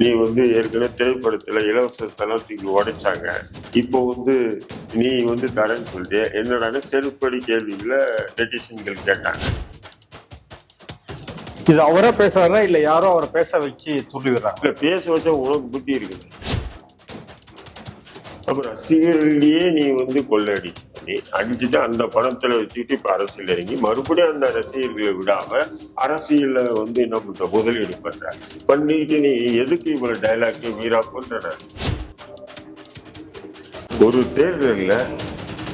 நீ வந்து ஏற்கனவே திரைப்படத்துல இலவச தளத்துக்கு உடைச்சாங்க, இப்போ வந்து நீ வந்து தரேன்னு சொல்லிட்டு என்னடான செருப்படி கேள்விகளை நெட்டிசன்கள் கேட்டாங்க. இது அவரே பேசுறாரா இல்ல யாரோ அவரை பேச வச்சு துள்ளி விடுறாங்க? இல்ல, பேச வச்சா உனக்கு புத்தி இருக்குது. அப்புறம் ரசிகர்களையே நீ வந்து கொள்ளடி பண்ணி அடிச்சுட்டு அந்த பணத்துல வச்சுட்டு இப்ப அரசியல் இறங்கி மறுபடியும் அந்த ரசிகர்களை விடாம அரசியல வந்து என்ன பண்ற முதலீடு பண்ற பண்ணிட்டு நீ எதுக்கு இவ்வளவு டைலாக் வீரா பண்ற? ஒரு தேர்தல்ல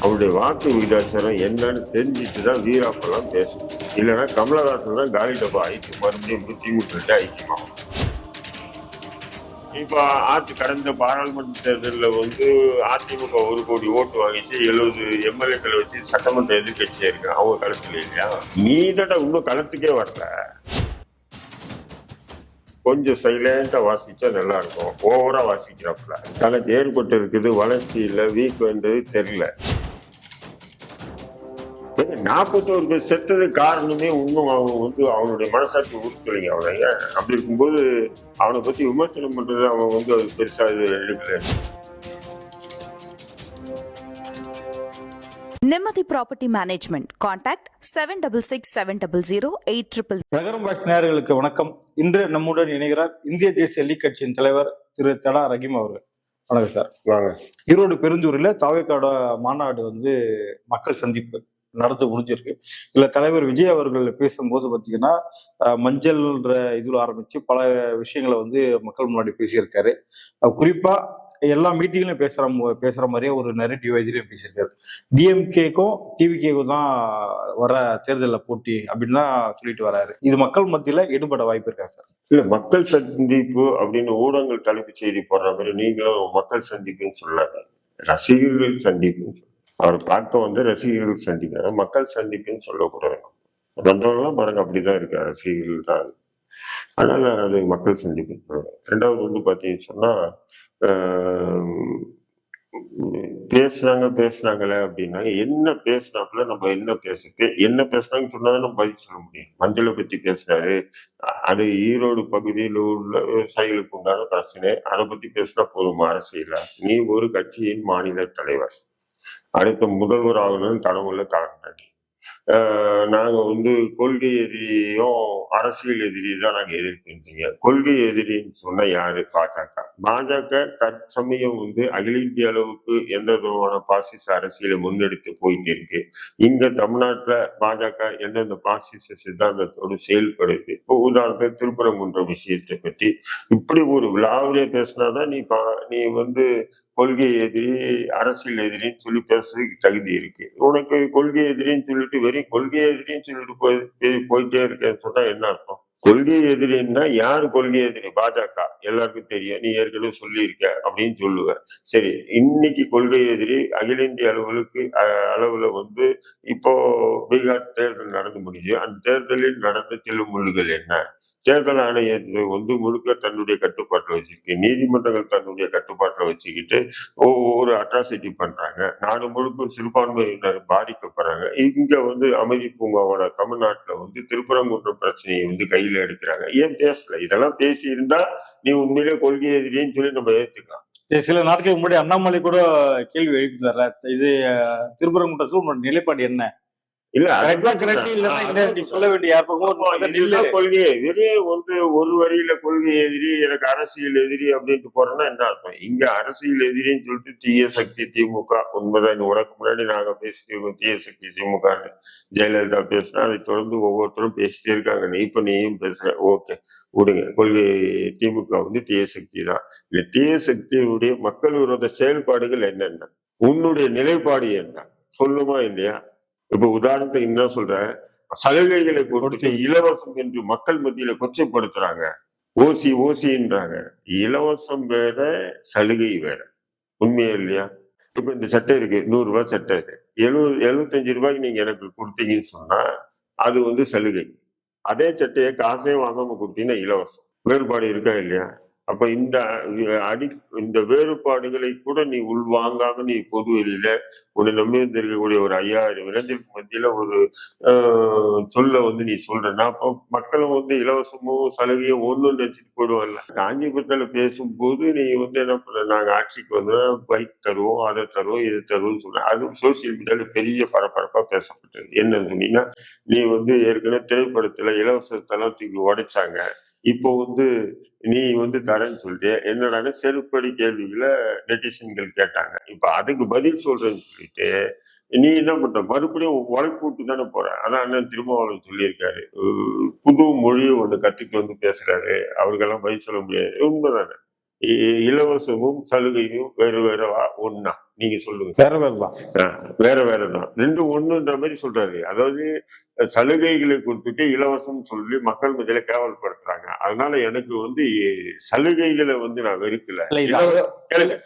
அவருடைய வாக்கு விகிதாச்சாரம் என்னன்னு தெரிஞ்சுட்டு தான் வீராப்பெல்லாம் பேசணும். இல்லைன்னா கமலஹாசன் தான் காலி டப்பா ஐக்கியம் மறுபடியும் திமுக ஐக்கியமாகும். இப்ப கடந்த பாராளுமன்ற தேர்தலில் வந்து அதிமுக 1 கோடி ஓட்டு வாங்கிச்சு, 70 எம்எல்ஏக்களை வச்சு சட்டமன்ற எதிர்கட்சியா இருக்கு. அவங்க களத்துல இல்லையா? நீ தட இன்னும் களத்துக்கே வரல. கொஞ்சம் சைலண்டா வாசிச்சா நல்லா இருக்கும். ஓவரா வாசிக்கிறாப்புல. தனக்கு ஏற்பட்டு இருக்குது வளர்ச்சி இல்லை, வீக் வேண்டது தெரியல. 41 பேர் செத்தது காரணமே இன்னும் அவங்க வந்து அவனுடைய மனசாட்சி உறுத்தலைங்க. அவனைங்க அப்படி இருக்கும்போது அவனை பத்தி விமர்சனம் பண்றது அவன் வந்து அது பெருசா இது எடுக்கல. நிம்மதி ப்ராப்பர்ட்டி மேனேஜ்மெண்ட். கான்டாக்ட் 7667008800. நகரம் வாய்ஸ் நேயர்களுக்கு வணக்கம். இன்று நம்முடன் இணைகிறார் இந்திய தேசிய லீக் கட்சியின் தலைவர் திரு தடா ரஹீம் அவர்கள். வணக்கம் சார். வாங்க. ஈரோடு பெருந்தூரில் தாவேக்காட மாநாடு வந்து மக்கள் சந்திப்பு நடந்து முடிஞ்சிருக்கு. இதுல தலைவர் விஜய் அவர்கள் பேசும்போது பார்த்தீங்கன்னா மஞ்சள்ன்ற இதுல ஆரம்பிச்சு பல விஷயங்களை வந்து மக்கள் முன்னாடி பேசியிருக்காரு. குறிப்பா எல்லா மீட்டிங்லையும் பேசுற மாதிரியே ஒரு நெரேட்டிவ் இதுலயும் பேசியிருக்காரு. டிஎம்கேக்கும் டிவிகேக்கும் தான் வர தேர்தலில் போட்டி அப்படின்னு தான் சொல்லிட்டு வராரு. இது மக்கள் மத்தியில எடுபட வாய்ப்பு இருக்கா சார்? இல்ல, மக்கள் சந்திப்பு அப்படின்னு ஊடகங்கள் தலைப்பு செய்தி போடுற மாதிரி நீங்களும் மக்கள் சந்திப்புன்னு சொல்லாங்க, ரசிகர்கள் சந்திப்புன்னு சொல்ல. அவர் பார்க்க வந்து ரசிகர்கள் சந்திக்கிறாங்க, மக்கள் சந்திப்புன்னு சொல்லக்கூடாது. வந்தவங்களாம் பாருங்க அப்படிதான் இருக்கு, ரசிகர்கள் தான். அதனால அது மக்கள் சந்திப்பு. ரெண்டாவது வந்து பாத்தீங்கன்னு சொன்னா பேசுனாங்களே அப்படின்னா என்ன பேசினாப்புல நம்ம என்ன பேசுனாங்கன்னு சொன்னாதான் நம்ம பதில் சொல்ல முடியும். மஞ்சளை பத்தி பேசினாரு, அது ஈரோடு பகுதியில் உள்ள விவசாயிகளுக்கு உண்டான பிரச்சனை, அதை பத்தி பேசினா போதுமா அரசியல? நீ ஒரு கட்சியின் மாநில தலைவர், அடுத்த முதல்வர் ஆகணும்னு கனவுல காரணம். நாங்க வந்து கொள்கை எதிரியும் அரசியல் எதிரி தான் நாங்க எதிர்க்கின்றீங்க. கொள்கை எதிரின்னு சொன்ன யாரு? பாஜக தற்சமயம் வந்து அகில இந்திய அளவுக்கு எந்த விதமான பாசிச அரசியலை முன்னெடுத்து போயிட்டு இருக்கு. இங்க தமிழ்நாட்டுல பாஜக எந்தெந்த பாசிச சித்தாந்தத்தோடு செயல்படுது. இப்போ உதாரணத்துக்கு திருப்பரங்குன்ற விஷயத்தை பற்றி இப்படி ஒரு விழாவிலே பேசினாதான் நீ வந்து கொள்கை எதிரி அரசியல் எதிரின்னு சொல்லி பேசுறதுக்கு தகுதி இருக்கு. உனக்கு கொள்கை எதிரின்னு சொல்லிட்டு வெறும் கொள்கை எதிரின்னு சொல்லிட்டு போயிட்டே இருக்கேன்னு சொன்னா என்ன அர்த்தம்? கொள்கை எதிரின்னா யாரு கொள்கை எதிரி? பாஜக எல்லாருக்கும் தெரியும், நீ ஏற்கனவே சொல்லியிருக்க அப்படின்னு சொல்லுவ. சரி, இன்னைக்கு கொள்கை எதிரி அகில இந்திய அளவுல வந்து இப்போ பீகார் தேர்தல் நடந்து முடிஞ்சு, அந்த தேர்தலில் நடந்த தில்லுமுள்ளுகள் என்ன? தேர்தல் ஆணையத்தை வந்து முழுக்க தன்னுடைய கட்டுப்பாட்டில் வச்சிருக்கு, நீதிமன்றங்கள் தன்னுடைய கட்டுப்பாட்டில் வச்சுக்கிட்டு ஒவ்வொரு அட்ராசிட்டி பண்றாங்க. நாடு முழுக்க சிறுபான்மையினர் பாதிக்கப்படுறாங்க. இங்க வந்து அமைதி பூங்காவோட தமிழ்நாட்டுல வந்து திருப்பரங்குன்றம் பிரச்சனையை வந்து கையில எடுக்கிறாங்க. ஏன் பேசல? இதெல்லாம் பேசி இருந்தா நீ உண்மையிலே கொள்கை எதிரின்னு சொல்லி நம்ம ஏத்துக்கலாம். சில நாட்களுக்கு முன்னாடி அண்ணாமலை கூட கேள்வி எழுப்பினார்ல, இது திருப்பரங்குன்றத்தில் உங்களோட நிலைப்பாடு என்ன? இல்ல சொல்ல வேண்டிய கொள்கையை வெறும் வந்து ஒரு வரியில கொள்கை எதிரி, எனக்கு அரசியல் எதிரி அப்படின்ட்டு போறோம்னா என்ன அர்த்தம்? இங்க அரசியல் எதிரின்னு சொல்லிட்டு தீய சக்தி திமுக. உண்மைதான், உனக்கு முன்னாடி நாங்க பேசிட்டு தீய சக்தி திமுக ஜெயலலிதா பேசினா அதை தொடர்ந்து ஒவ்வொருத்தரும் பேசிட்டே இருக்காங்க. இப்ப நீயும் பேசுற, ஓகே விடுங்க. கொள்கை திமுக வந்து தீய சக்தி தான். இந்த தீய சக்தியுடைய மக்கள் விரோத செயல்பாடுகள் என்னென்ன? உன்னுடைய நிலைப்பாடு என்ன? சொல்லுமா இல்லையா? இப்ப உதாரணத்துக்கு என்ன சொல்ற, சலுகைகளை கொடுத்து இலவசம் என்று மக்கள் மத்தியில கொச்சைப்படுத்துறாங்க. ஓசின்றாங்க. இலவசம் வேற, சலுகை வேற. உண்மையா இல்லையா? இப்ப இந்த சட்டை இருக்கு, 100 ரூபாய் சட்டை இருக்கு, 75 ரூபாய்க்கு நீங்க எனக்கு கொடுத்தீங்கன்னு சொன்னா அது வந்து சலுகை. அதே சட்டையை காசே வாங்காம கொடுத்தீங்கன்னா இலவசம். வேறுபாடு இருக்கா இல்லையா? அப்ப அடி இந்த வேறுபாடுகளை கூட நீ உள்வாங்காம நீ பொது வெளியில உன்னை நம்பி இருக்கக்கூடிய ஒரு 5000 இளைஞருக்கு மத்தியில ஒரு சொல்ல வந்து நீ சொல்றனா, அப்போ மக்களும் வந்து இலவசமும் சலுகையும் ஒண்ணு நினைச்சிட்டு போயிடுவாங்கல்ல. காஞ்சிபுரத்துல பேசும்போது நீ வந்து என்ன பண்ண, நாங்க ஆட்சிக்கு வந்து பைக் தருவோம், அதை தருவோம், இது தருவோம்னு சொல்ற. அது சோசியல் மீடியால பெரிய பரபரப்பா பேசப்பட்டது. என்ன சொன்னீங்கன்னா, நீ வந்து ஏற்கனவே திரைப்படத்துல இலவசத்தெல்லாம் தூக்கி உடைச்சாங்க. இப்போ வந்து நீ வந்து தரேன்னு சொல்லிட்டு என்னடான்னு செருப்படி கேள்விகளை நெட்டிசன்கள் கேட்டாங்க. இப்ப அதுக்கு பதில் சொல்றேன்னு சொல்லிட்டு நீ என்ன பண்ற, மறுபடியும் உழைப்பு விட்டு தானே போற. ஆனா அண்ணன் திருமாவளவன் சொல்லியிருக்காரு, புது மொழியை ஒண்ணு கத்துட்டு வந்து பேசுறாரு, அவருக்கெல்லாம் பதில் சொல்ல முடியாது. உண்மைதானே? இலவசமும் சலுகையும் வேறு வேறவா ஒண்ணா? நீங்க சொல்லுங்க. வேற வேறதான். வேற வேறதான், ரெண்டும் ஒண்ணுன்ற மாதிரி சொல்றாரு. அதாவது சலுகைகளை கொடுத்துட்டு இலவசம் சொல்லி மக்கள் மத்தியில கேவல்படுத்துறாங்க. அதனால எனக்கு வந்து சலுகைகளை வந்து நான் வெறுக்கல,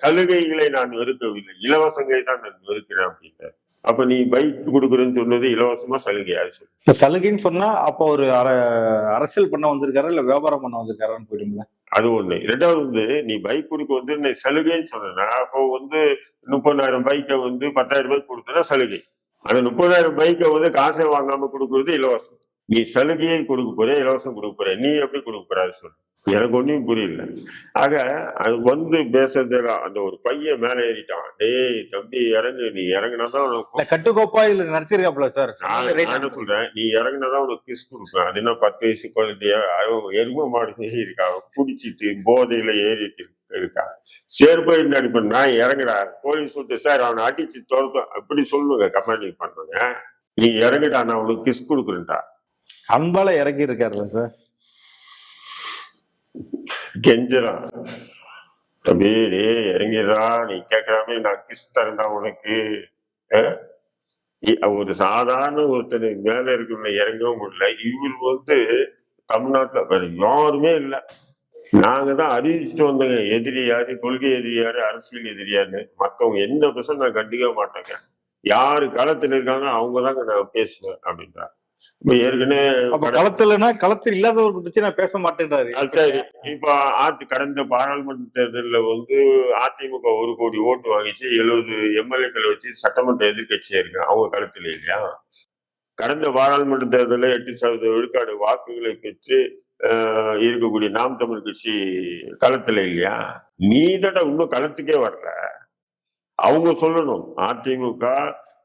சலுகைகளை நான் வெறுக்கவில்லை, இலவசங்களை தான் நான் வெறுக்கிறேன் அப்படின்னு. அப்ப நீ பைக் கொடுக்குறேன்னு சொன்னது இலவசமா சலுகையா? இப்ப சலுகைன்னு சொன்னா அப்போ ஒரு அரசியல் பண்ண வந்திருக்காரா இல்ல வியாபாரம் பண்ண வந்திருக்காரான்னு போயிடுங்களா? அது ஒண்ணு. ரெண்டாவது வந்து நீ பைக் கொடுக்க வந்து நீ சலுகைன்னு சொன்னா, அப்போ வந்து 30,000 பைக்கை வந்து 10,000 பைக் கொடுத்தனா சலுகை. அந்த 30,000 பைக்கை வந்து காசை வாங்காம கொடுக்கறது இலவசம். நீ சலுகையை கொடுக்க போற, இலவசம் கொடுக்க போற, நீ எப்படி கொடுக்க போற சொல்லு. எனக்கு ஒன்னும் புரியல. ஆக அது வந்து பேசுறதுல அந்த ஒரு பையன் மேல ஏறிட்டான். டேய் தம்பி இறங்கு, நீ இறங்குனாதான் கட்டுக்கோப்பா இதுல நடிச்சிருக்காப்ல சார். நான் என்ன சொல்றேன், நீ இறங்குனாதான் உனக்கு கிஸ் கொடுப்பேன். அது என்ன 10 வயசு குழந்தையா, எரும மாடு இருக்கா, குடிச்சிட்டு போதையில ஏறி இருக்கா, சேர்ப்பை நடிப்பேன். நான் இறங்குடா, போலீஸ் சொல்லிட்டு சார் அவனை அடிச்சு துரத்தும் அப்படி சொல்லுங்க, கமாண்டிங் பண்ணுங்க. நீ இறங்குடா, நான் உனக்கு கிஸ் கொடுக்குறேன்டா. அன்பால இறங்கி இருக்காருல்ல சார், கெஞ்சலாம். தம்பி டே இறங்கிடா, நீ கேட்கிற மாதிரி நான் கிஸ் தரேன்டா உனக்கு. ஒரு சாதாரண ஒருத்தர் மேல இருக்கிற இறங்கவும் முடியல. இவர் வந்து தமிழ்நாட்டுல வேற யாருமே இல்லை. நாங்க தான் அறிவிச்சுட்டு வந்தோங்க, எதிரி யாரு, கொள்கை எதிரி யாரு, அரசியல் எதிரியாரு. மத்தவங்க என்ன பேச நான் கண்டிக்க மாட்டேங்க. யாரு களத்துல இருக்காங்க அவங்கதாங்க நான் பேசுவேன் அப்படின்றாங்க. இப்ப ஏற்கனவே களத்தில் இல்லாதவர்கள் பற்றி நான் பேச மாட்டேன்றாரு. சரி, இப்ப கடந்த பாராளுமன்ற தேர்தலில் வந்து அதிமுக 1 கோடி ஓட்டு வாங்கிச்சு, 70 எம்எல்ஏக்களை வச்சு சட்டமன்ற எதிர்கட்சியா இருக்கு. அவங்க களத்துல இல்லையா? கடந்த பாராளுமன்ற தேர்தலில் 8% விழுக்காடு வாக்குகளை பெற்று இருக்கக்கூடிய நாம் தமிழ் கட்சி களத்துல இல்லையா? நீ தான் இன்னும் களத்துக்கே வரல. அவங்க சொல்லணும், அதிமுக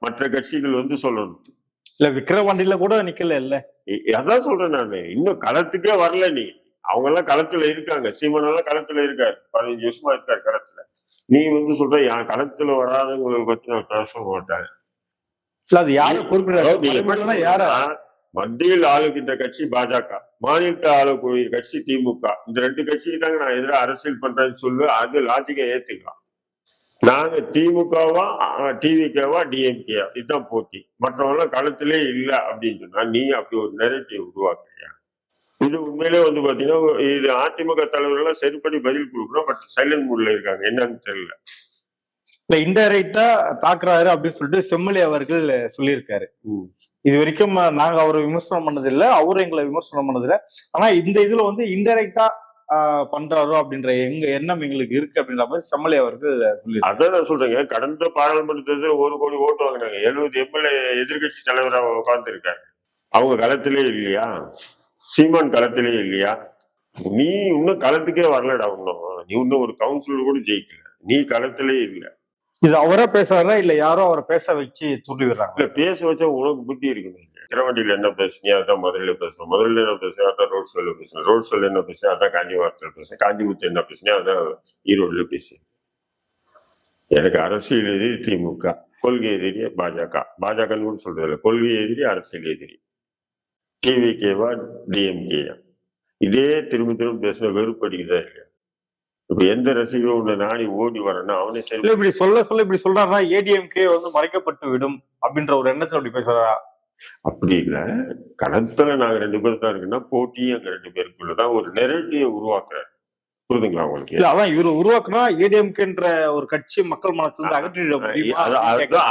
மற்ற கட்சிகள் வந்து சொல்லணும். இல்ல விக்கிரவாண்டியில கூட நிக்கல இல்ல. அதான் சொல்றேன் நானு, இன்னும் களத்துக்கே வரல. நீ அவங்க எல்லாம் களத்துல இருக்காங்க. சீமானெல்லாம் களத்துல இருக்காரு, 15 வருஷமா இருக்காரு களத்துல. நீ வந்து சொல்ற என் களத்துல வராதவங்களை பத்தி நான் பேச மாட்டேன். அது யாரும் குறிப்பிட. மத்தியில் ஆளுகின்ற கட்சி பாஜக, மாநிலத்தை ஆளக்கூடிய கட்சி திமுக. இந்த 2 கட்சிக்கு தாங்க நான் எதிராக அரசியல் பண்றேன்னு சொல்லு. அது லாஜிக்கா ஏத்துக்கலாம். நாங்க திமுகவா டிவிகேவா டிஎம்கேவா இதுதான் போட்டி. மற்றவங்க களத்திலே இல்லை அப்படின்னு சொன்னா நீ அப்படி ஒரு நெரேட்டிவ் உருவாக்குறியா? இது உண்மையிலே வந்து பாத்தீங்கன்னா இது அதிமுக தலைவர்கள் செருப்படி பதில் கொடுக்கணும். பட் சைலண்ட் மூட்ல இருக்காங்க, என்னன்னு தெரியல. இல்ல இன்டைரக்டா தாக்குறாரு அப்படின்னு சொல்லிட்டு செம்மொழி அவர்கள் சொல்லியிருக்காரு. இது வரைக்கும் நாங்க அவரை விமர்சனம் பண்ணதில்லை, அவரும் எங்களை விமர்சனம் பண்ணதில்லை. ஆனா இந்த இதுல வந்து இன்டைரக்டா பண்றாரோ அப்படின்ற எண்ணம் எங்களுக்கு இருக்கு அப்படின்ற மாதிரி செம்மொழி அவர்கள் சொல்லி. அதான் நான் சொல்றேங்க, கடந்த பாராளுமன்ற தேர்தல் 1 கோடி ஓட்டு வாங்கினாங்க. 70 எம்எல்ஏ எதிர்கட்சி தலைவராக உட்கார்ந்து இருக்காங்க. அவங்க களத்திலே இல்லையா? சீமான் களத்திலே இல்லையா? நீ இன்னும் களத்துக்கே வரலடா. நீ இன்னும் ஒரு கவுன்சிலர் கூட ஜெயிக்கல, நீ களத்திலே இல்லை. இது அவரா பேசுறாரா இல்ல யாரோ அவரை பேச வச்சு தூண்டி விடுறாங்க? இல்ல பேச வச்சா உனக்கு புத்தி இருக்குங்க. கிரவண்டியில என்ன பேசுனியா அதான் மதுரையில பேசணும், மதுரையில என்ன பேசுனியா அதான் ரோட் ஷோல பேசணும், ரோட் ஷோல என்ன பேசுனியா அதான் காஞ்சிபுரத்துல பேசுறேன், காஞ்சிபுரத்துல என்ன பேசுனியா அதான் ஈரோடுல பேசு. எனக்கு அரசியல் எதிரி திமுக, கொள்கை எதிரி பாஜக. பாஜகன்னு கூட சொல்றது இல்லை, கொள்கை எதிரி அரசியல் எதிரி. டிவிகேவா டிஎம்கேயா, இதே திரும்ப திரும்ப பேசுன வெறுப்படிக்குதா இல்லையா? இப்ப எந்த ரசிகரும் உன்னை நாடி ஓடி வரனா அவனே சரி. இப்படி இப்படி சொல்றாருன்னா ஏடிஎம்கே வந்து மறைக்கப்பட்டு விடும் அப்படின்ற ஒரு எண்ணத்துல அப்படி பேசுறாரா? அப்படி இல்ல, களத்துல நாங்க 2 பேர் தான் இருக்குன்னா போட்டி அங்க 2 பேருக்குள்ளதான் ஒரு நெரேட்டிவ் உருவாக்குறாரு. புரியுதுங்களா உங்களுக்கு? இல்ல அதான் இவரு உருவாக்குனா ஏடிஎம்கேன்ற ஒரு கட்சி மக்கள் மனசுல இருந்து அகற்றிட.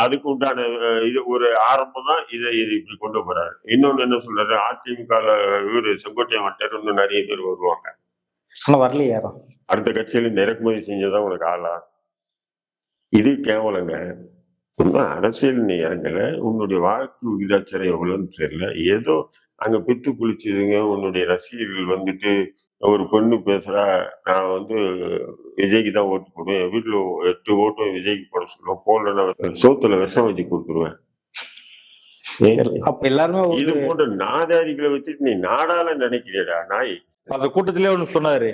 அதுக்கு உண்டான இது ஒரு ஆரம்பம் தான். இதை இப்படி கொண்டு போறாரு. இன்னொன்னு என்ன சொல்றாரு, அதிமுக இவரு செங்கோட்டையன் வந்துட்டாரு, இன்னும் நிறைய பேர் வருவாங்க. ஆனா வரலையே யாரும். அடுத்த கட்சியில இறக்குமதி செஞ்சதான் உனக்கு ஆளா? இது கேவலங்க. ஒன்றும் அரசியல் நீ இறங்கல, உன்னுடைய வாக்கு விகிதாச்சாரம் எவ்வளோன்னு தெரியல. ஏதோ அங்க பித்து குளிச்சுதுங்க உன்னுடைய ரசிகர்கள் வந்துட்டு ஒரு பொண்ணு பேசுறா, நான் வந்து விஜய்க்கு தான் ஓட்டு போடுவேன், என் வீட்டுல 8 ஓட்டும் விஜய்க்கு போட சொல்லுவேன், போடலன்னா சோத்துல விஷம் வச்சு கொடுத்துருவேன். அப்ப எல்லாருமே இது போன்ற நாதாரிகளை வச்சுட்டு நீ நாடால நினைக்கிறேடா நாய். அந்த கூட்டத்திலே ஒண்ணு சொன்னாரு,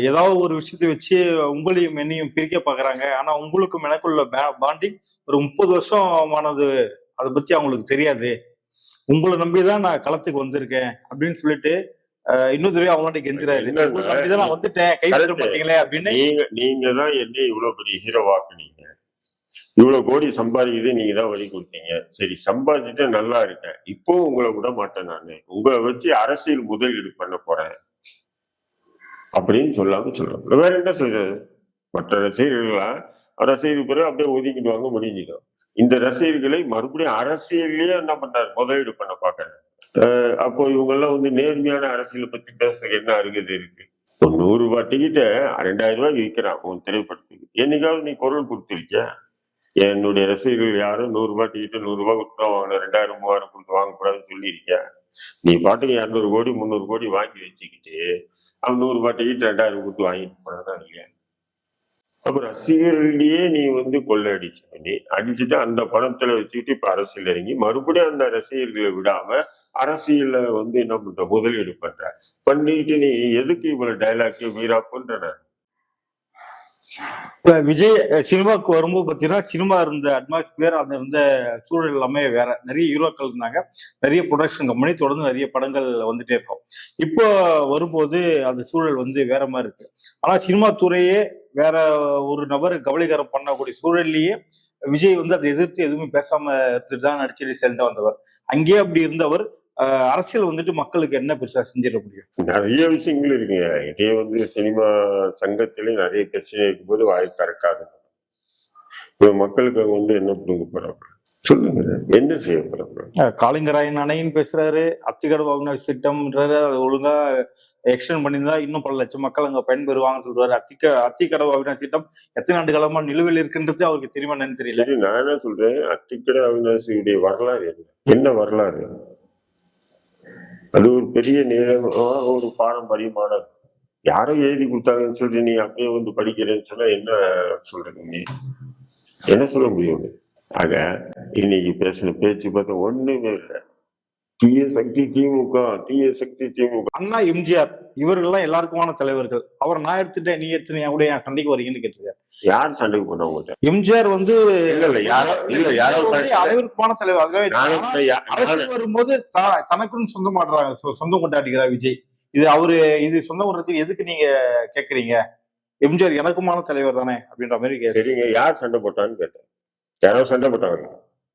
ஏதாவது ஒரு விஷயத்தை வச்சு உங்களையும் என்னையும் பிரிக்க பாக்குறாங்க, ஆனா உங்களுக்கும் எனக்குள்ள பாண்டிங் ஒரு 30 வருஷம் ஆனது, அதை பத்தி அவங்களுக்கு தெரியாது, உங்களை நம்பிதான் நான் களத்துக்கு வந்திருக்கேன் அப்படின்னு சொல்லிட்டு இன்னொரு தடவை அவங்கள்ட்ட கெஞ்சுறாரு, உங்களை நம்பிதான் நான் வந்துட்டேன், கைவிட மாட்டீங்களே அப்படின்னு. நீங்க தான் என்ன இவ்வளவு பெரிய ஹீரோவாக்குனீங்க, இவ்வளவு கோடி சம்பாதிக்குது நீங்க தான் வழி கொடுத்தீங்க, சரி சம்பாதிச்சுட்டு நல்லா இருக்கேன், இப்போ உங்களை விட மாட்டேன், நானு உங்களை வச்சு அரசியல் முதலீடு பண்ண போறேன் அப்படின்னு சொல்லாம சொல்றேன். வேற என்ன சொல்றது? மற்ற ரசிகர்களா ரசிகர்கள் பிறகு அப்படியே ஒதுக்கிடுவாங்க, முடிஞ்சிடும். இந்த ரசிகர்களை மறுபடியும் அரசியல்லையே என்ன பண்றாரு, முதலீடு பண்ண பாக்குறாரு. அப்போ இவங்க எல்லாம் வந்து நேர்மையான அரசியலை பத்தி பேச என்ன அருகதை இருக்கு? 100 ரூபாய் டிக்கெட்ட 2000 ரூபாய்க்கு விற்கிறான் உன் திரைப்படத்துக்கு, என்னைக்காவது நீ குரல் கொடுத்துருக்கியா? என்னுடைய ரசிகர்கள் யாரும் 100 ரூபாய் டிக்கெட்டு 100 ரூபாய் கொடுத்து தான் வாங்கணும், 2000 3000 கொடுத்து வாங்கக்கூடாதுன்னு சொல்லியிருக்கியா? நீ பாட்டுக்கு 200 கோடி 300 கோடி வாங்கி வச்சுக்கிட்டு அவன் 100 ரூபாய் டிக்கெட் 2000 கொடுத்து வாங்கிட்டு போனதான் இல்லையா? அப்ப ரசிகர்களையே நீ வந்து கொள்ளை அடிச்சு பண்ணி அடிச்சுட்டு அந்த பணத்துல வச்சுக்கிட்டு இப்ப அரசியல் இறங்கி மறுபடியும் அந்த ரசிகர்களை விடாம அரசியல வந்து என்ன பண்ற, முதலீடு பண்ற பண்ணிட்டு நீ எதுக்கு இவ்வளவு டைலாக் வீராப்புன்ற? இப்ப விஜய் சினிமாவுக்கு வரும்போது பாத்தீங்கன்னா, சினிமா இருந்த அட்மாஸ்பியர், அந்த இருந்த சூழல் எல்லாமே வேற. நிறைய ஹீரோக்கள் இருந்தாங்க, நிறைய ப்ரொடக்ஷன் கம்பெனி, தொடர்ந்து நிறைய படங்கள் வந்துட்டே இருக்கும். இப்போ வரும்போது அந்த சூழல் வந்து வேற மாதிரி இருக்கு. ஆனா சினிமா துறையே வேற ஒரு நபர் கபலீகரம் பண்ணக்கூடிய சூழல்லையே விஜய் வந்து அதை எதிர்த்து எதுவுமே பேசாம இருந்துட்டு தான் நடிச்சுட்டு சேர்ந்து வந்தவர். அங்கேயே அப்படி இருந்தவர் அரசியல் வந்துட்டு மக்களுக்கு என்ன பெருசா செஞ்சிட முடியும்? நிறைய விஷயங்கள் இருக்குங்க. இதே வந்து சினிமா சங்கத்திலே நிறைய பிரச்சனை இருக்கும்போது வாய் திறக்காது. இப்ப மக்களுக்கு அவங்க வந்து என்ன புடுங்க போறாங்க சொல்லுங்க, என்ன செய்ய போறாங்க? காளிங்கராயன் அணைன்னு பேசுறாரு, அத்திக்கடவு அவிநாசி திட்டம்ன்றாரு, அது ஒழுங்கா எக்ஸ்டெண்ட் பண்ணியிருந்தா இன்னும் பல லட்சம் மக்கள் அங்க பயன்பெறுவாங்கன்னு சொல்றாரு. அத்திக்கடவு அவிநாசி திட்டம் எத்தனை ஆண்டு காலமா நிலுவையில் இருக்குன்றது அவருக்கு தெரியுமா என்னன்னு தெரியல. நான் என்ன சொல்றேன், அத்திக்கடவு அவிநாசியுடைய வரலாறு என்ன வரலாறு? அது ஒரு பெரிய ஒரு பாரம்பரியமான யாரோ எழுதி கொடுத்தாங்கன்னு சொல்லி நீ அப்படியே வந்து படிக்கிறேன்னு சொன்னா என்ன சொல்றது? நீ என்ன சொல்ல முடியும்? ஆக இன்னைக்கு பேசின பேச்சு பார்த்தா ஒண்ணுமே இல்லை. தீய சக்தி திமுக, தீய சக்தி திமுக. அண்ணா எம்ஜிஆர் இவர்கள்லாம் எல்லாருக்குமான தலைவர்கள். அவர் நான் எடுத்துட்டேன் நீ எடுத்து கூட என் சண்டைக்கு வரீங்கன்னு கேட்டிருக்காரு. யார் சண்டைக்கு போனவங்க? எம்ஜிஆர் வந்து அனைவருக்குமான தலைவர். அதுல வரும்போது தனக்குன்னு சொந்தம் கொண்டாடுகிறார் விஜய். இது அவரு இது சொந்தம் கொண்டாடுறதுக்கு எதுக்கு நீங்க கேக்குறீங்க? எம்ஜிஆர் எனக்குமான தலைவர் தானே அப்படின்ற மாதிரி. சரிங்க, யார் சண்டை போட்டான்னு கேட்டேன். யாரோ சண்டை போட்டாங்க,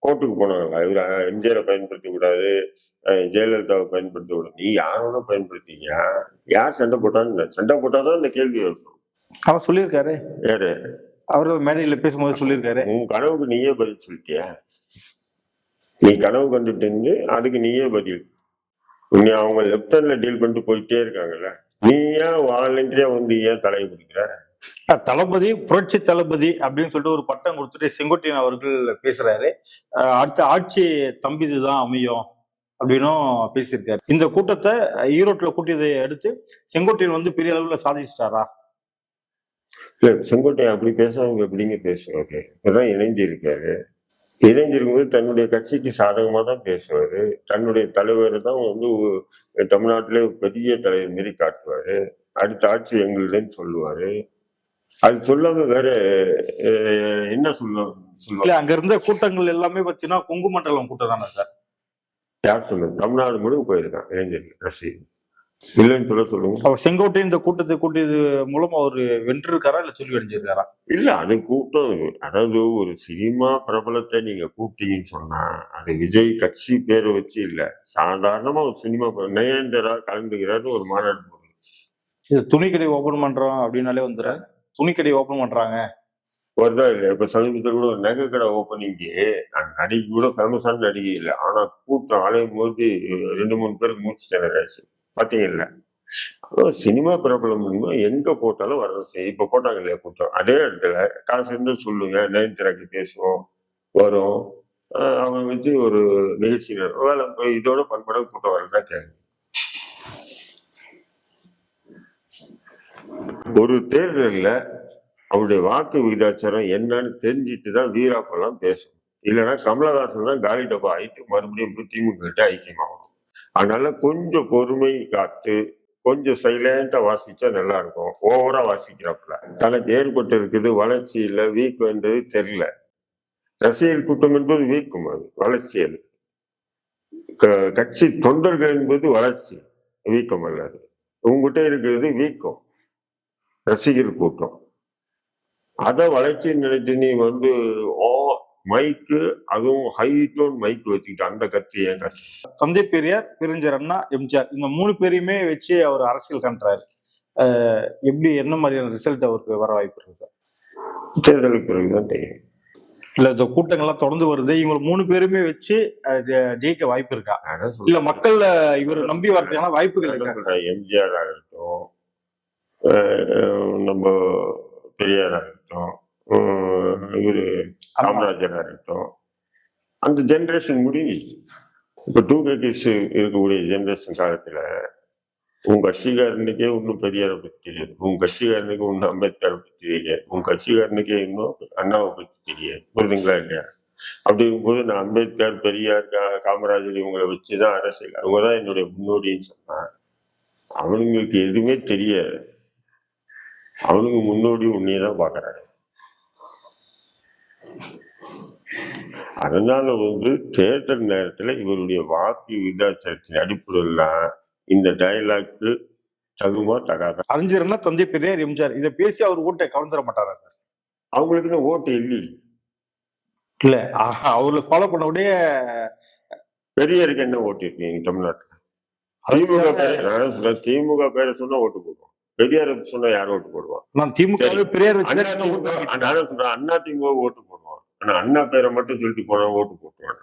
கோர்ட்டுக்கு போனாங்களா? இவர எம்ஜிஆரை பயன்படுத்த கூடாது, ஜெயலலிதாவை பயன்படுத்த கூடாது, நீ யாரோட பயன்படுத்தீங்க? யார் சண்டை போட்டான்னு? சண்டை போட்டாதான் இந்த கேள்வி இருக்கும். அவர் சொல்லியிருக்காரு, யாரு? அவர்கள் மேடையில பேசும்போது சொல்லியிருக்காரு. உன் கனவுக்கு நீயே பதில் சொல்லிட்டியா? நீ கனவு கண்டுட்டு அதுக்கு நீயே பதில். நீ அவங்க லெப்டன்ல டீல் பண்ணிட்டு போயிட்டே இருக்காங்கல்ல, நீ ஏன் வாலண்டியா வந்து ஏன் தலையை பிடிக்கிற? தளபதி, புரட்சி தளபதி அப்படின்னு சொல்லிட்டு ஒரு பட்டம் கொடுத்துட்டு செங்கோட்டையன் அவர்கள் பேசுறாரு. அடுத்த ஆட்சி தம்பிதுதான் அமையும் அப்படின்னும் பேசியிருக்காரு. இந்த கூட்டத்தை ஈரோட்டில் கூட்டியதை அடுத்து செங்கோட்டையன் வந்து பெரிய அளவுல சாதிச்சிட்டாரா? இல்ல, செங்கோட்டையன் அப்படி பேசுறவங்க எப்படிங்க பேசுவாரு? இப்பதான் இணைஞ்சிருக்காரு. இணைஞ்சிருக்கும்போது தன்னுடைய கட்சிக்கு சாதகமா தான் பேசுவாரு. தன்னுடைய தலைவர் தான் வந்து தமிழ்நாட்டிலே பெரிய தலைவர் மாரி காட்டுவாரு. அடுத்த ஆட்சி எங்களுதுன்னு சொல்லுவாரு. அது சொல்லாம வேற என்ன சொல்ல? அங்க இருந்த கூட்டங்கள் எல்லாமே பாத்தீங்கன்னா கொங்கு மண்டலம் கூட்டம் தானே சார்? யார் சொல்லுங்க? தமிழ்நாடு முழுவதும் போயிருக்கான் இளைஞர்கள் ரசிகர் இல்லைன்னு சொல்லுங்க. அவர் செங்கோட்டையன் இந்த கூட்டத்தை கூட்டியது மூலம் அவர் வென்றிருக்காரா இல்ல சொல்லி அடைஞ்சிருக்காரா? இல்ல, அது கூட்டம். அதாவது ஒரு சினிமா பிரபலத்தை நீங்க கூப்பிட்டீங்கன்னு சொன்னா அது விஜய் கட்சி பேரை வச்சு இல்ல, சாதாரணமா ஒரு சினிமா நயன்தாரா கலந்துக்கிறாரு ஒரு மாநாடு போடுறது. இது துணிக்கடை ஓபன் பண்றோம் அப்படின்னாலே வந்துடுற துணிக்கடை ஓபன் பண்றாங்க வருதா இல்லையா? இப்ப சமீபத்தில் கூட ஒரு நகை கடை ஓப்பனிங்கு, நடிகை கூட ஃபேமஸான நடிகை இல்லை, ஆனா கூட்டம் அலையும் போது 2-3 பேருக்கு மூச்சு திணறாச்சு. பாத்தீங்கல்ல? சினிமா பிரபலம் எங்க போட்டாலும் வரதான் செய்யும். இப்ப போட்டாங்க இல்லையா கூட்டம், அதே இடத்துல காசு இருந்து சொல்லுங்க, நயன்தாராக்கு பேசுவோம் வரும். அவங்க வச்சு ஒரு நிகழ்ச்சி வேலை இதோட பண்பட கூட்டம் வரதான் கேட்கு. ஒரு தேர்தல்ல அவருடைய வாக்கு விகிதாச்சாரம் என்னன்னு தெரிஞ்சுட்டு தான் வீராப்பெல்லாம் பேசணும். இல்லைன்னா கமலஹாசன் தான் காலி டப்பா ஆயிட்டு மறுபடியும் திமுக கிட்ட ஐக்கியமாகணும். அதனால கொஞ்சம் பொறுமை காத்து கொஞ்சம் சைலண்டா வாசிச்சா நல்லா இருக்கும். ஓவரா வாசிக்கிறாப்புல தனக்கு ஏற்பட்டு இருக்குது வளர்ச்சி இல்லை வீக்குன்றது தெரியல. ரசிகர் கூட்டம் என்பது வீக்கும், அது வளர்ச்சியல். கட்சி தொண்டர்கள் என்பது வளர்ச்சி, வீக்கம் அல்ல. அது உங்ககிட்ட இருக்கிறது வீக்கம், ரசிகர் கூட்டம். அத வளர்ச்சி நினைச்சு நீ மைக்கு, அதுவும் ஹை டோன் மைக் வச்சுக்கிட்டு அந்த கட்சி ஏன் கட்சி? தந்தை பெரியார், பெருஞ்சர் அண்ணா, எம்ஜிஆர் இந்த 3 பேரையுமே வச்சு அவர் அரசியல் கண்டாரு. எப்படி என்ன மாதிரியான ரிசல்ட் அவருக்கு வர வாய்ப்பு இருக்கு சார்? தேர்தலுக்கு பிறகுதான் தெரியும். இல்ல இந்த கூட்டங்கள்லாம் தொடர்ந்து வருது, இவங்க 3 பேருமே வச்சு ஜெயிக்க வாய்ப்பு இருக்கா? இல்ல மக்கள் இவர் நம்பி வரதுக்கான வாய்ப்புகள் இருக்கா? எம்ஜிஆர் ஆகட்டும், நம்ம பெரியார் ஆகட்டும், இவரு காமராஜர் இருக்கட்டும், அந்த ஜெனரேஷன் முடிஞ்சிச்சு. இப்ப 2K கிட்ஸ் இருக்கக்கூடிய ஜெனரேஷன் காலத்துல உங்க கட்சிக்காரனுக்கே இன்னும் பெரியாரை பத்தி தெரியாது, உங்க கட்சிக்காரனுக்கு இன்னும் அம்பேத்கரை பத்தி தெரியாது, உங்க கட்சிக்காரனுக்கே இன்னும் அண்ணாவை பத்தி தெரியாது. புரியுதுங்களா இல்லையா? அப்படி இருக்கும்போது நான் அம்பேத்கர், பெரியார், காமராஜர் இவங்களை வச்சுதான் அரசியல், அவங்கதான் என்னுடைய முன்னோடின்னு சொன்னா அவனுங்களுக்கு எதுவுமே தெரியாது. அவனுக்கு முன்னோடி உன்னையதான் பாக்குறாங்க. அதனால தேர்தல் நேரத்துல இவருடைய வாக்கு விகிதாச்சாரத்தின் அடிப்படையில் இந்த டயலாக்கு தகுமா தகாத. அறிஞர்னா தந்தை பெரியார், எம்ஜிஆர் இதை பேசி அவர் ஓட்டை கவர்ந்துட மாட்டாரா? அவங்களுக்கு ஓட்டு இல்லை. இல்ல அவர்ல ஃபாலோ பண்ண உடைய பெரியாருக்கு என்ன ஓட்டு இருக்கு தமிழ்நாட்டுல? திமுக பேரை திமுக பேரை சொன்னா ஓட்டு போடுவோம், பெரியார் சொன்னா யாரும் ஓட்டு போடுவான்? நான் திமுக பெரியார் நானும் சொல்றேன், அண்ணா திமுக ஓட்டு போடுவான். ஆனா அண்ணா பேரை மட்டும் சொல்லிட்டு போனா ஓட்டு போட்டுவாங்க.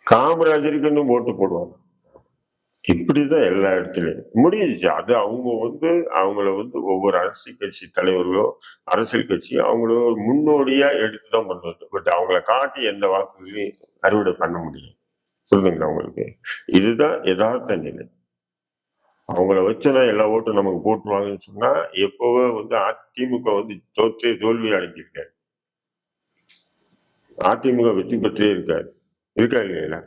காமராஜருக்கு இன்னும் ஓட்டு போடுவாங்க. இப்படிதான் எல்லா இடத்துலயும் முடிஞ்சிச்சு. அது அவங்க அவங்கள ஒவ்வொரு அரசியல் கட்சி தலைவர்களோ அரசியல் கட்சி அவங்கள முன்னோடியா எடுத்துதான் பண்ணுவாங்க. பட் அவங்கள காட்டி எந்த வாக்குகளையும் அறுவடை பண்ண முடியும். சொல்லுங்களா உங்களுக்கு? இதுதான் யதார்த்த நிலை. அவங்கள வச்சுனா எல்லா ஓட்டும் நமக்கு போட்டுருவாங்கன்னு சொன்னா எப்பவே அதிமுக தோல்வி அடைஞ்சிருக்காரு. அதிமுக வெற்றி பெற்றே இருக்காரு. இருக்கா இல்லையா?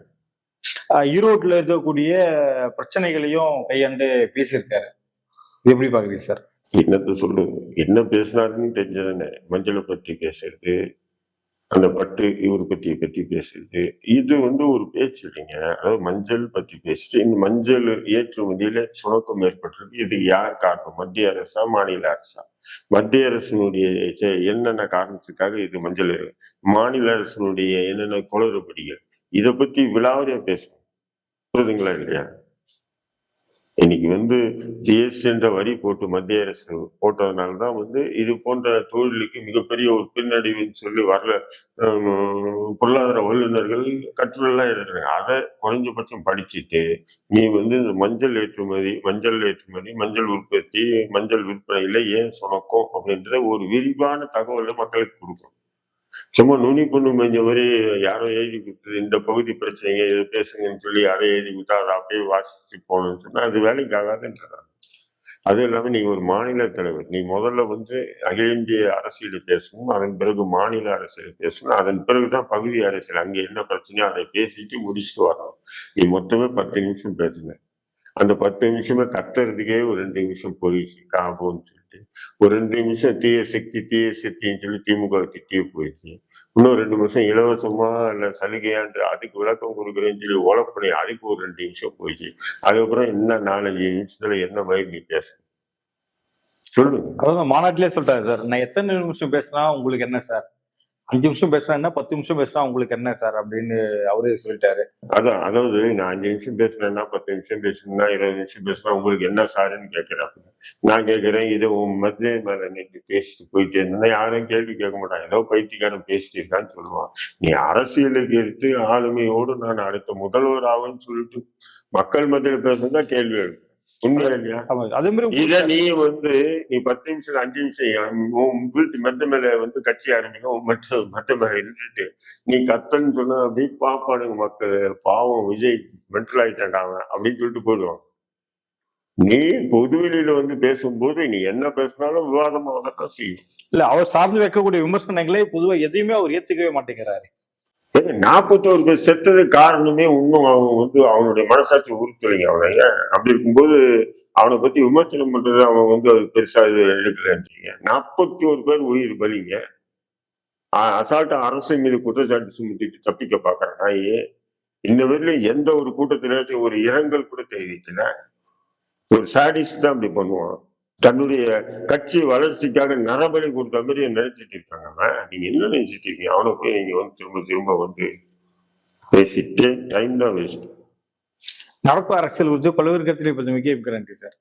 ஈரோட்ல இருக்கக்கூடிய பிரச்சனைகளையும் கையாண்டு பேசியிருக்காரு. எப்படி பாக்குறீங்க சார்? என்னத்த சொல்லுங்க, என்ன பேசினாருன்னு தெரிஞ்சதானே. மஞ்சளை பத்தி பேசுறது, அந்த பட்டு இவர் பத்தி பேசுறது, இது ஒரு பேச்சு இல்லைங்க. அதாவது மஞ்சள் பத்தி பேசிட்டு இந்த மஞ்சள் ஏற்றுமதியில சுணக்கம் ஏற்பட்டிருக்கு. இது யார் காரணம்? மத்திய அரசா மாநில அரசா? மத்திய அரசினுடைய என்னென்ன காரணத்துக்காக இது மஞ்சள், மாநில அரசினுடைய என்னென்ன குளறுபடிகள், இதை பத்தி விலாவரியா பேசணும். புரியுதுங்களா இல்லையா? இன்னைக்கு ஜிஎஸ்டி என்ற வரி போட்டு மத்திய அரசு போட்டதுனாலதான் இது போன்ற தொழிலுக்கு மிகப்பெரிய ஒரு பின்னடைவுன்னு சொல்லி வரல பொருளாதார வல்லுநர்கள் கட்டுரைலாம் எழுதுறாங்க. அதை குறைஞ்சபட்சம் படிச்சுட்டு நீ இந்த மஞ்சள் ஏற்றுமதி, மஞ்சள் உற்பத்தி, மஞ்சள் விற்பனையில ஏன் சுணக்கம் அப்படின்றத ஒரு விரிவான தகவலை மக்களுக்கு கொடுக்கணும். சும்மா நுனி பொண்ணு மேஞ்ச மாதிரி யாரோ எழுதி கொடுத்தது, இந்த பகுதி பிரச்சனைங்க இது பேசுங்கன்னு சொல்லி யாரோ எழுதி கொடுத்தா அதை அப்படியே வாசிச்சு போகணும்னு சொன்னா அது வேலைக்கு ஆகாதுன்றாங்க. அதுவும் இல்லாம நீங்க ஒரு மாநில தலைவர், நீ முதல்ல அகில இந்திய அரசியல் பேசணும், அதன் பிறகு மாநில அரசியல் பேசணும், அதன் பிறகுதான் பகுதி அரசியல். அங்க என்ன பிரச்சனையோ அதை பேசிட்டு முடிச்சுட்டு வரணும். நீ மொத்தமே 10 நிமிஷம் பேசுங்க. அந்த 10 நிமிஷமே கத்துறதுக்கே ஒரு 2 நிமிஷம் போயிடுச்சு காபோன்னு சொல்லிட்டு, ஒரு 2 நிமிஷம் தீய சக்தின்னு சொல்லி திமுக திட்டியே போயிடுச்சு. இன்னும் 2 நிமிஷம் இலவசமா இல்ல சலுகையான்று அதுக்கு விளக்கம் கொடுக்குறேன்னு சொல்லி உழப்பணி, அதுக்கு ஒரு 2 நிமிஷம் போயிடுச்சு. அதுக்கப்புறம் என்ன 4-5 நிமிஷத்துல என்ன மாதிரி நீ பேச சொல்லுங்க. அதான் மாநாட்டிலே சொல்றாரு சார், நான் எத்தனை நிமிஷம் பேசினா உங்களுக்கு என்ன சார், 5 நிமிஷம் பேசுனா என்ன, 10 நிமிஷம் பேசுனா உங்களுக்கு என்ன சார் அப்படின்னு அவரே சொல்லிட்டாரு. அதாவது நான் 5 நிமிஷம் பேசுனேன்னா 10 நிமிஷம் பேசணும்னா 20 நிமிஷம் பேசினா உங்களுக்கு என்ன சாருன்னு கேட்கிறாங்க. நான் கேட்கிறேன், இதை உன் மத்திய மேல நின்று பேசிட்டு போயிட்டு இருந்தா யாரும் கேள்வி கேட்க மாட்டாங்க. ஏதோ பைத்தியக்காரன் பேசிட்டு இருக்கான்னு சொல்லுவான். நீ அரசியலுக்கு எடுத்து ஆளுமையோடு நான் அடுத்த முதல்வர் ஆவேன்னு சொல்லிட்டு மக்கள் மத்தியில பேசுறதா கேள்வி எழுப்பு. உண்மையா இல்லையா? ஆமா, அதே மாதிரி இத நீ நீ 10 நிமிஷம் 5 நிமிஷம் உன் வீட்டு மெத்த மேல கட்சி ஆரம்பிக்க மெத்த மேல இருந்துட்டு நீ கத்தன்னு சொன்னா அப்படியே பாப்பானுங்க மக்கள். பாவம் விஜய் மென்டல் ஆயிட்டாங்க அப்படின்னு சொல்லிட்டு போயிடுவாங்க. நீ பொதுவெளியில பேசும்போது நீ என்ன பேசினாலும் விவாதமா தான் செய்யும். இல்ல, அவர் சார்ந்து வைக்கக்கூடிய விமர்சனங்களே பொதுவா எதையுமே அவர் ஏத்துக்கவே மாட்டேங்கிறாரு. 41 பேர் செத்தது காரணமே இன்னும் அவன் அவனுடைய மனசாட்சி உறுத்தலைங்க அவனைங்க. அப்படி இருக்கும்போது அவனை பத்தி விமர்சனம் பண்றது அவன் அது பெருசா இது எடுக்கலன்றீங்க. 41 பேர் உயிர் பலிங்க. அசால்ட்டா அரசு மீது குற்றச்சாட்டு சுமத்திட்டு தப்பிக்க பாக்குறான் நாயே. இந்த வரையிலும் எந்த ஒரு கூட்டத்திலாச்சும் ஒரு இரங்கல் கூட தெரிவிக்கல. ஒரு சாடிஸ்ட் தான் அப்படி பண்ணுவான். தன்னுடைய கட்சி வளர்ச்சிக்காக நரபலி கொடுத்த மாதிரி நினைச்சிட்டு இருக்காங்க. நீங்க என்ன நினைச்சிட்டு இருக்கீங்க? அவனை போய் நீங்க திரும்ப திரும்ப பேசிட்டு டைம் தான் வேஸ்ட். நடப்பு அரசியல் குறித்து பல்வேறு கருத்துக்களை பற்றி மிக்க நன்றி சார்.